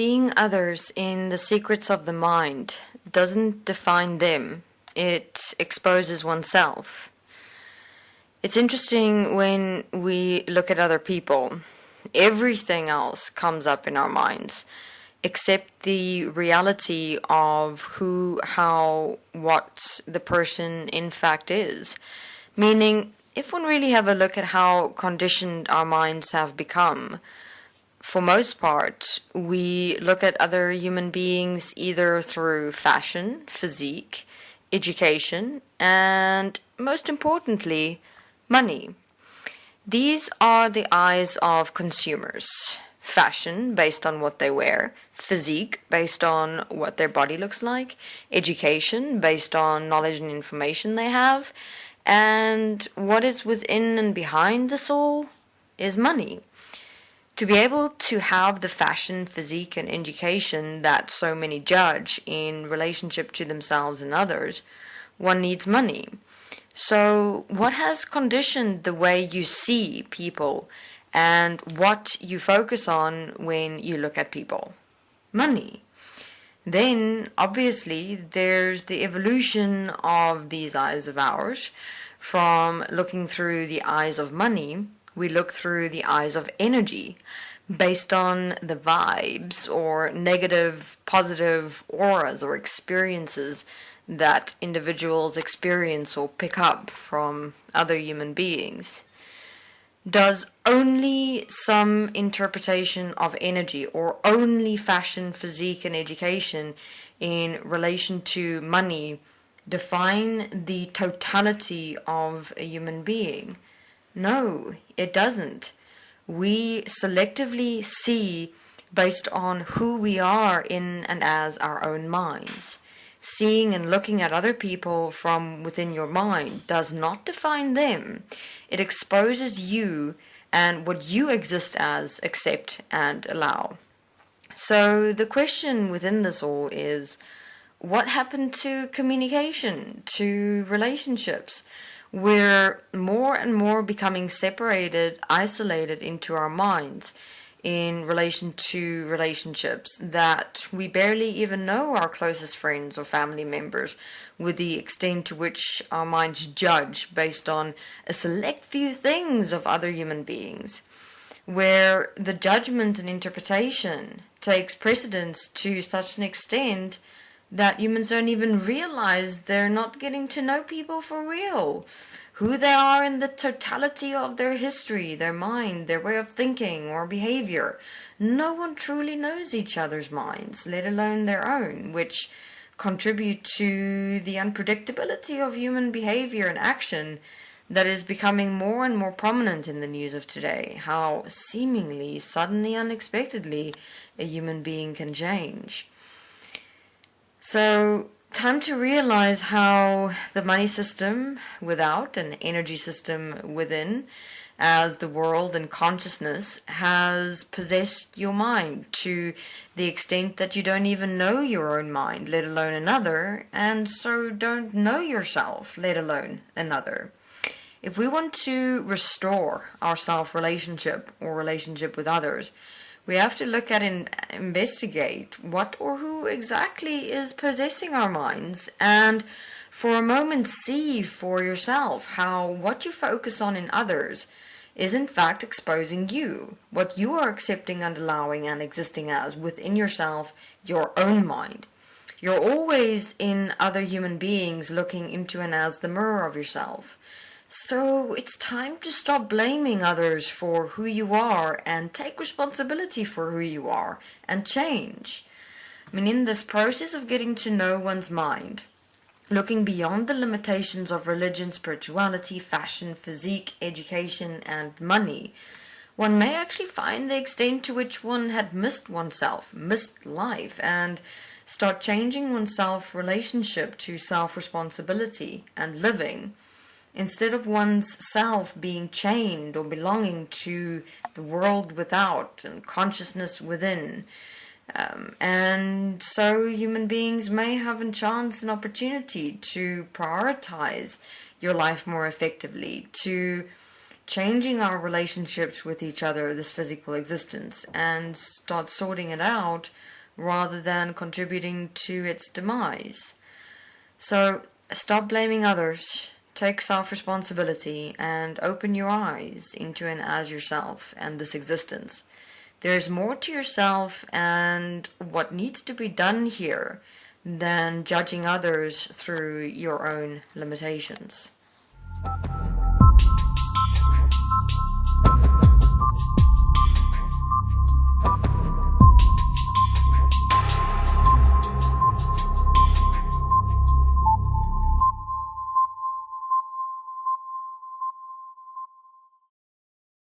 Seeing others in the secrets of the mind doesn't define them, it exposes oneself. It's interesting when we look at other people, everything else comes up in our minds, except the reality of who, how, what the person in fact is. Meaning, if one really have a look at how conditioned our minds have become, for most part, we look at other human beings either through fashion, physique, education, and most importantly, money. These are the eyes of consumers. Fashion based on what they wear, physique based on what their body looks like, education based on knowledge and information they have, and what is within and behind this all is money. To be able to have the fashion, physique, and education that so many judge in relationship to themselves and others, one needs money. So, what has conditioned the way you see people and what you focus on when you look at people? Money. Then, obviously, there's the evolution of these eyes of ours. From looking through the eyes of money, we look through the eyes of energy, based on the vibes or negative, positive auras or experiences that individuals experience or pick up from other human beings. Does only some interpretation of energy or only fashion, physique, and education in relation to money define the totality of a human being? No, it doesn't. We selectively see based on who we are in and as our own minds. Seeing and looking at other people from within your mind does not define them. It exposes you and what you exist as, accept, and allow. So the question within this all is, what happened to communication, to relationships? We're more and more becoming separated, isolated into our minds in relation to relationships that we barely even know our closest friends or family members, with the extent to which our minds judge based on a select few things of other human beings, where the judgment and interpretation takes precedence to such an extent that humans don't even realize they're not getting to know people for real, who they are in the totality of their history, their mind, their way of thinking or behavior. No one truly knows each other's minds, let alone their own, which contribute to the unpredictability of human behavior and action that is becoming more and more prominent in the news of today. How seemingly, suddenly, unexpectedly, a human being can change. So, time to realize how the money system without and energy system within, as the world and consciousness, has possessed your mind to the extent that you don't even know your own mind, let alone another, and so don't know yourself, let alone another. If we want to restore our self-relationship or relationship with others, we have to look at and investigate what or who exactly is possessing our minds, and for a moment see for yourself how what you focus on in others is in fact exposing you, what you are accepting and allowing and existing as within yourself, your own mind. You're always in other human beings looking into and as the mirror of yourself. So it's time to stop blaming others for who you are and take responsibility for who you are and change. I mean, in this process of getting to know one's mind, looking beyond the limitations of religion, spirituality, fashion, physique, education, and money, one may actually find the extent to which one had missed oneself, missed life, and start changing one's self-relationship to self-responsibility and living, instead of one's self being chained or belonging to the world without and consciousness within. And so human beings may have a chance and opportunity to prioritize your life more effectively, to changing our relationships with each other, this physical existence, and start sorting it out rather than contributing to its demise. So stop blaming others, take self-responsibility, and open your eyes into and as yourself and this existence. There's more to yourself and what needs to be done here than judging others through your own limitations.